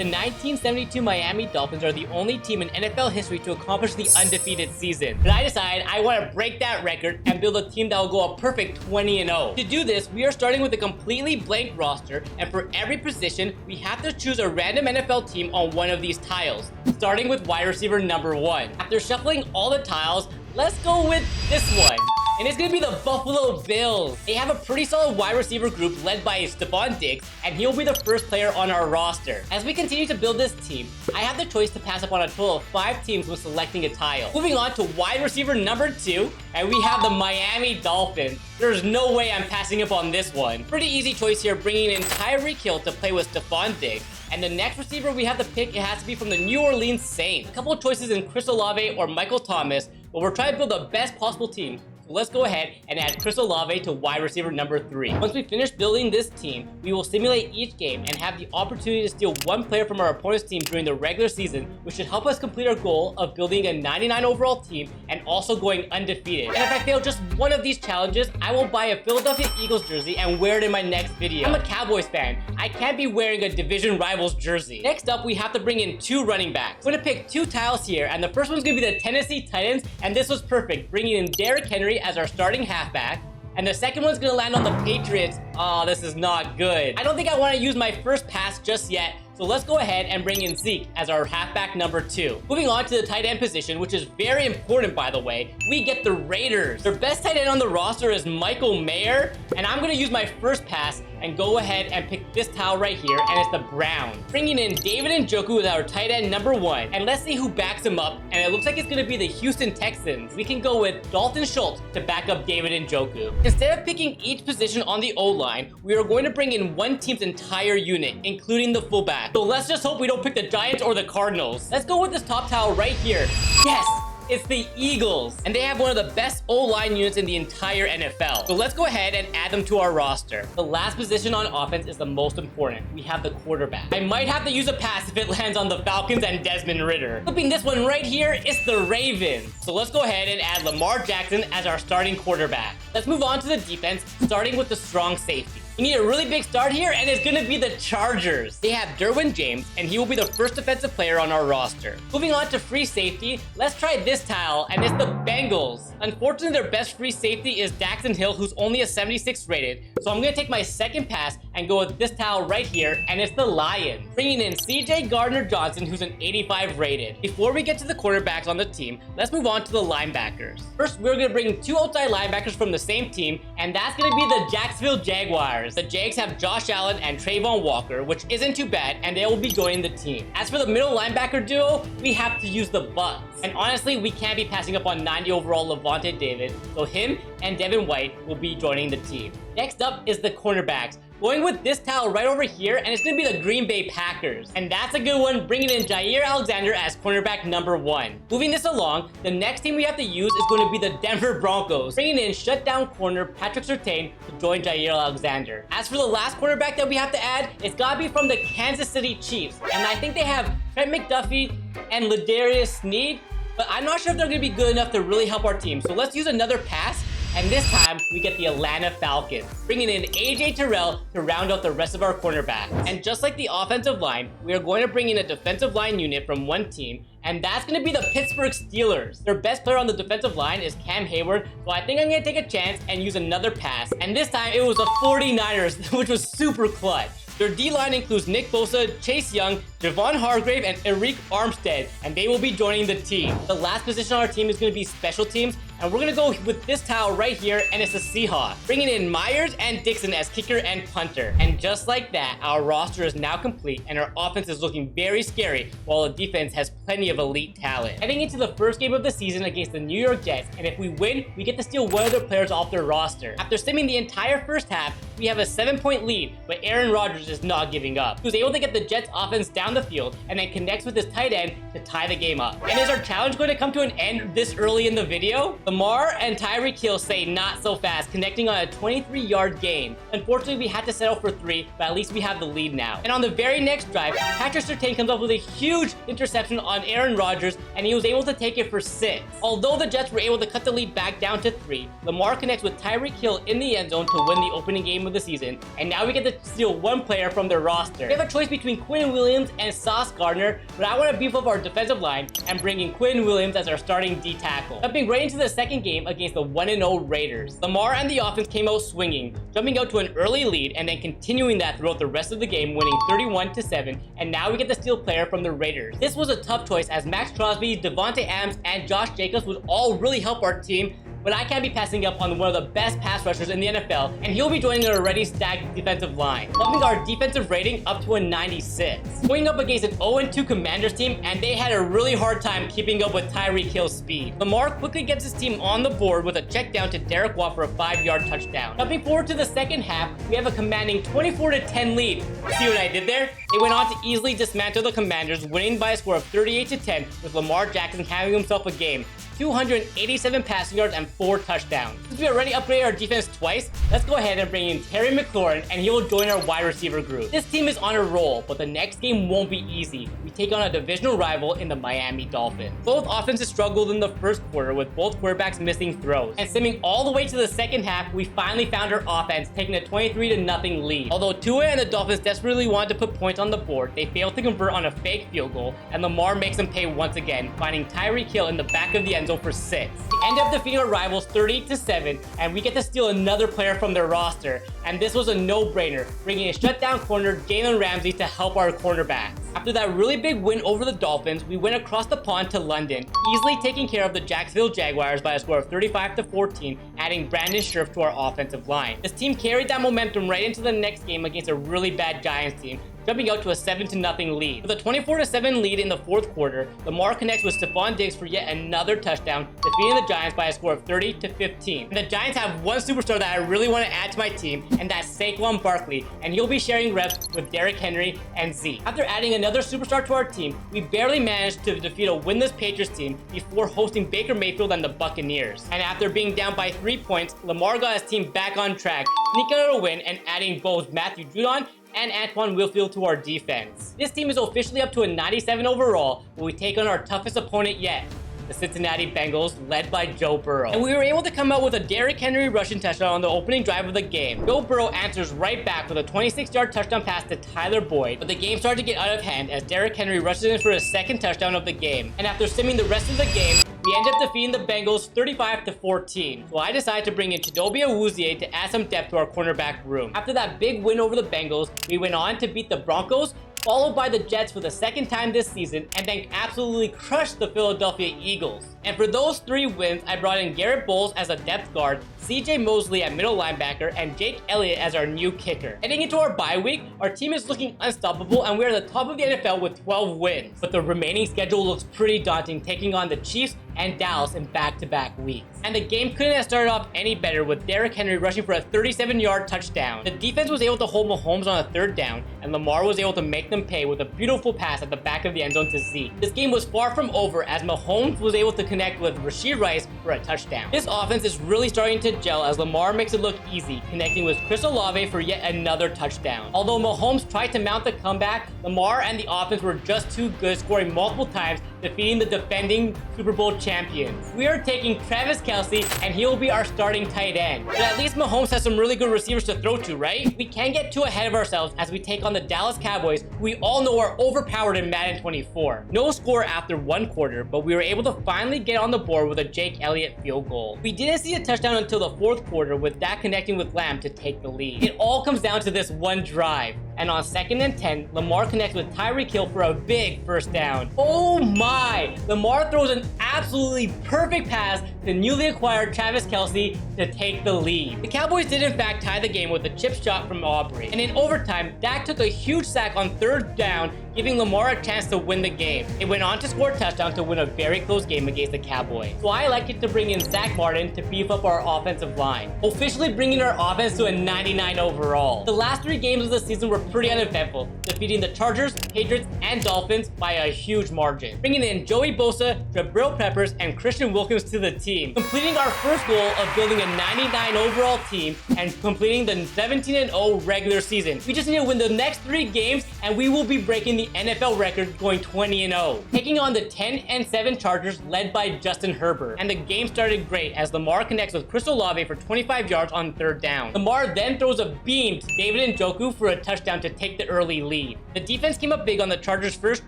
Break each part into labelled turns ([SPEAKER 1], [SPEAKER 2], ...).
[SPEAKER 1] The 1972 Miami Dolphins are the only team in NFL history to accomplish the undefeated season. But I decided I want to break that record and build a team that will go a perfect 20-0. To do this, we are starting with a completely blank roster, and for every position, we have to choose a random NFL team on one of these tiles, starting with wide receiver number 1. After shuffling all the tiles, let's go with this one. And it's going to be the Buffalo Bills. They have a pretty solid wide receiver group led by Stephon Diggs, and he'll be the first player on our roster. As we continue to build this team, I have the choice to pass up on a total of 5 teams when selecting a tile. Moving on to wide receiver number 2, and we have the Miami Dolphins. There's no way I'm passing up on this one. Pretty easy choice here, bringing in Tyreek Hill to play with Stephon Diggs. And the next receiver we have to pick, it has to be from the New Orleans Saints. A couple of choices in Chris Olave or Michael Thomas, but we're trying to build the best possible team. Let's go ahead and add Chris Olave to wide receiver number 3. Once we finish building this team, we will simulate each game and have the opportunity to steal one player from our opponent's team during the regular season, which should help us complete our goal of building a 99 overall team and also going undefeated. And if I fail just one of these challenges, I will buy a Philadelphia Eagles jersey and wear it in my next video. I'm a Cowboys fan. I can't be wearing a division rivals jersey. Next up, we have to bring in 2 running backs. We're gonna pick 2 tiles here, and the first one's gonna be the Tennessee Titans, and this was perfect, bringing in Derrick Henry as our starting halfback. And the second one's gonna land on the Patriots. Oh, this is not good. I don't think I want to use my first pass just yet. So let's go ahead and bring in Zeke as our halfback number 2. Moving on to the tight end position, which is very important, by the way, we get the Raiders. Their best tight end on the roster is Michael Mayer, and I'm going to use my first pass and go ahead and pick this tile right here, and it's the Browns. Bringing in David Njoku with our tight end number 1, and let's see who backs him up, and it looks like it's going to be the Houston Texans. We can go with Dalton Schultz to back up David Njoku. Instead of picking each position on the O-line, we are going to bring in one team's entire unit, including the fullback. So let's just hope we don't pick the Giants or the Cardinals. Let's go with this top tile right here. Yes! It's the Eagles, and they have one of the best O-line units in the entire NFL. So let's go ahead and add them to our roster. The last position on offense is the most important. We have the quarterback. I might have to use a pass if it lands on the Falcons and Desmond Ridder. Flipping this one right here, it's the Ravens. So let's go ahead and add Lamar Jackson as our starting quarterback. Let's move on to the defense, starting with the strong safety. We need a really big start here, and it's going to be the Chargers. They have Derwin James, and he will be the first defensive player on our roster. Moving on to free safety, let's try this tile, and it's the Bengals. Unfortunately, their best free safety is Daxton Hill, who's only a 76 rated. So I'm going to take my second pass and go with this tile right here, and it's the Lions. Bringing in CJ Gardner-Johnson, who's an 85 rated. Before we get to the quarterbacks on the team, let's move on to the linebackers. First, we're going to bring 2 outside linebackers from the same team, and that's going to be the Jacksonville Jaguars. The Jags have Josh Allen and Trayvon Walker, which isn't too bad, and they will be joining the team. As for the middle linebacker duo, we have to use the Bucks. And honestly, we can't be passing up on 90 overall Levante David, so him and Devin White will be joining the team. Next up is the cornerbacks. Going with this tile right over here, and it's going to be the Green Bay Packers. And that's a good one, bringing in Jair Alexander as cornerback number 1. Moving this along, the next team we have to use is going to be the Denver Broncos, bringing in shutdown corner Patrick Surtain to join Jair Alexander. As for the last cornerback that we have to add, it's got to be from the Kansas City Chiefs. And I think they have Trent McDuffie and Ladarius Sneed, but I'm not sure if they're going to be good enough to really help our team. So let's use another pass. And this time, we get the Atlanta Falcons, bringing in AJ Terrell to round out the rest of our cornerbacks. And just like the offensive line, we are going to bring in a defensive line unit from one team, and that's going to be the Pittsburgh Steelers. Their best player on the defensive line is Cam Hayward, so I think I'm going to take a chance and use another pass. And this time, it was the 49ers, which was super clutch. Their D-line includes Nick Bosa, Chase Young, Javon Hargrave, and Eric Armstead, and they will be joining the team. The last position on our team is going to be special teams, and we're going to go with this tile right here, and it's the Seahawks, bringing in Myers and Dixon as kicker and punter. And just like that, our roster is now complete, and our offense is looking very scary, while the defense has plenty of elite talent. Heading into the first game of the season against the New York Jets, and if we win, we get to steal one of their players off their roster. After simming the entire first half, we have a 7-point lead, but Aaron Rodgers is not giving up. He was able to get the Jets offense down the field and then connects with his tight end to tie the game up. And is our challenge going to come to an end this early in the video? The Lamar and Tyreek Hill say not so fast, connecting on a 23-yard gain. Unfortunately, we had to settle for 3, but at least we have the lead now. And on the very next drive, Patrick Surtain comes up with a huge interception on Aaron Rodgers, and he was able to take it for 6. Although the Jets were able to cut the lead back down to 3, Lamar connects with Tyreek Hill in the end zone to win the opening game of the season, and now we get to steal one player from their roster. We have a choice between Quinn Williams and Sauce Gardner, but I want to beef up our defensive line and bring in Quinn Williams as our starting D tackle. Jumping right into the second game against the 1-0 Raiders. Lamar and the offense came out swinging, jumping out to an early lead and then continuing that throughout the rest of the game, winning 31-7, and now we get the steal player from the Raiders. This was a tough choice as Max Crosby, Devontae Adams, and Josh Jacobs would all really help our team, but I can't be passing up on one of the best pass rushers in the NFL, and he'll be joining an already stacked defensive line, bumping our defensive rating up to a 96. Going up against an 0-2 Commanders team, and they had a really hard time keeping up with Tyreek Hill's speed. Lamar quickly gets his team on the board with a check down to Derek Watt for a 5-yard touchdown. Jumping forward to the second half, we have a commanding 24-10 lead. See what I did there? They went on to easily dismantle the Commanders, winning by a score of 38-10, with Lamar Jackson having himself a game. 287 passing yards and 4 touchdowns. Since we already upgraded our defense twice, let's go ahead and bring in Terry McLaurin, and he will join our wide receiver group. This team is on a roll, but the next game won't be easy. We take on a divisional rival in the Miami Dolphins. Both offenses struggled in the first quarter, with both quarterbacks missing throws. And simming all the way to the second half, we finally found our offense, taking a 23-0 lead. Although Tua and the Dolphins desperately wanted to put points on the board, they failed to convert on a fake field goal, and Lamar makes them pay once again, finding Tyreek Hill in the back of the end zone for 6. We end up defeating our rivals 38-7, and we get to steal another player from their roster. And this was a no-brainer, bringing a shutdown corner, Jalen Ramsey, to help our cornerbacks. After that really big win over the Dolphins, we went across the pond to London, easily taking care of the Jacksonville Jaguars by a score of 35-14, adding Brandon Scherff to our offensive line. This team carried that momentum right into the next game against a really bad Giants team, jumping out to a 7-0 lead. With a 24-7 lead in the fourth quarter, Lamar connects with Stephon Diggs for yet another touchdown, defeating the Giants by a score of 30-15. And the Giants have one superstar that I really want to add to my team, and that's Saquon Barkley, and he'll be sharing reps with Derrick Henry and Zeke. After adding another superstar to our team, we barely managed to defeat a winless Patriots team before hosting Baker Mayfield and the Buccaneers. And after being down by 3 points, Lamar got his team back on track, sneaking out a win and adding both Matthew Judon and Antoine Winfield to our defense. This team is officially up to a 97 overall, but we take on our toughest opponent yet, the Cincinnati Bengals, led by Joe Burrow. And we were able to come out with a Derrick Henry rushing touchdown on the opening drive of the game. Joe Burrow answers right back with a 26-yard touchdown pass to Tyler Boyd, but the game started to get out of hand as Derrick Henry rushes in for his second touchdown of the game. And after simming the rest of the game, we end up defeating the Bengals 35-14. So I decided to bring in Chidobe Awuzie to add some depth to our cornerback room. After that big win over the Bengals, we went on to beat the Broncos, followed by the Jets for the second time this season, and then absolutely crushed the Philadelphia Eagles. And for those 3 wins, I brought in Garrett Bowles as a depth guard, CJ Mosley at middle linebacker, and Jake Elliott as our new kicker. Heading into our bye week, our team is looking unstoppable, and we are the top of the NFL with 12 wins. But the remaining schedule looks pretty daunting, taking on the Chiefs and Dallas in back-to-back weeks. And the game couldn't have started off any better, with Derrick Henry rushing for a 37-yard touchdown. The defense was able to hold Mahomes on a 3rd down, and Lamar was able to make them pay with a beautiful pass at the back of the end zone to Zeke. This game was far from over as Mahomes was able to connect with Rashee Rice for a touchdown. This offense is really starting to gel as Lamar makes it look easy, connecting with Chris Olave for yet another touchdown. Although Mahomes tried to mount the comeback, Lamar and the offense were just too good, scoring multiple times, defeating the defending Super Bowl champions. We are taking Travis Kelce, and he will be our starting tight end. But at least Mahomes has some really good receivers to throw to, right? We can't get too ahead of ourselves as we take on the Dallas Cowboys, who we all know are overpowered in Madden 24. No score after 1 quarter, but we were able to finally get on the board with a Jake Elliott field goal. We didn't see a touchdown until the 4th quarter, with Dak connecting with Lamb to take the lead. It all comes down to this one drive. And on 2nd and 10, Lamar connects with Tyreek Hill for a big first down. Oh my! Lamar throws an absolutely perfect pass to newly acquired Travis Kelce to take the lead. The Cowboys did in fact tie the game with a chip shot from Aubrey. And in overtime, Dak took a huge sack on 3rd down giving Lamar a chance to win the game. It went on to score a touchdown to win a very close game against the Cowboys. So I like it to bring in Zach Martin to beef up our offensive line, officially bringing our offense to a 99 overall. The last 3 games of the season were pretty uneventful, defeating the Chargers, Patriots, and Dolphins by a huge margin. Bringing in Joey Bosa, Jabril Peppers, and Christian Wilkins to the team, completing our first goal of building a 99 overall team and completing the 17-0 regular season. We just need to win the next 3 games and we will be breaking the NFL record going 20-0. Taking on the 10-7 Chargers led by Justin Herbert. And the game started great as Lamar connects with Chris Olave for 25 yards on 3rd down. Lamar then throws a beam to David Njoku for a touchdown to take the early lead. The defense came up big on the Chargers' first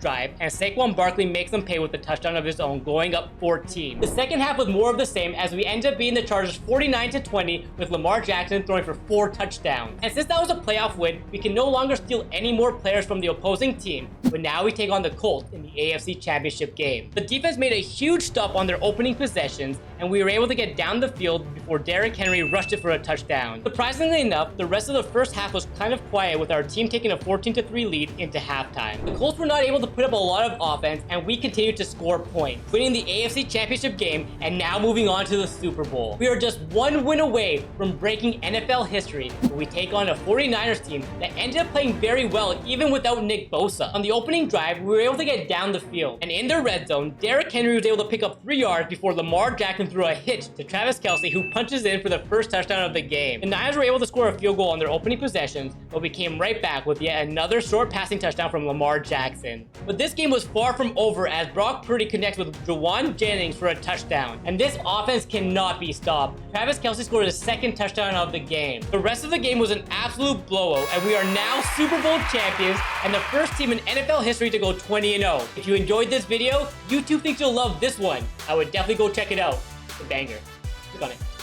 [SPEAKER 1] drive, and Saquon Barkley makes them pay with a touchdown of his own, going up 14. The second half was more of the same as we ended up beating the Chargers 49-20 with Lamar Jackson throwing for 4 touchdowns. And since that was a playoff win, we can no longer steal any more players from the opposing team, but now we take on the Colts in the AFC Championship game. The defense made a huge stop on their opening possessions, and we were able to get down the field before Derrick Henry rushed it for a touchdown. Surprisingly enough, the rest of the first half was kind of quiet with our team taking a 14-3 lead into halftime. The Colts were not able to put up a lot of offense, and we continued to score points, winning the AFC Championship game and now moving on to the Super Bowl. We are just 1 win away from breaking NFL history, where we take on a 49ers team that ended up playing very well even without Nick Bosa. On the opening drive, we were able to get down the field, and in their red zone, Derrick Henry was able to pick up 3 yards before Lamar Jackson threw a hitch to Travis Kelce, who punches in for the first touchdown of the game. The Niners were able to score a field goal on their opening possessions, but we came right back with yet another short passing touchdown from Lamar Jackson. But this game was far from over as Brock Purdy connects with Jawan Jennings for a touchdown, and this offense cannot be stopped. Travis Kelce scored his 2nd touchdown of the game. The rest of the game was an absolute blowout, and we are now Super Bowl champions and the first team in NFL history to go 20-0. If you enjoyed this video, you too think you'll love this one, I would definitely go check it out. It's a banger. Click on it.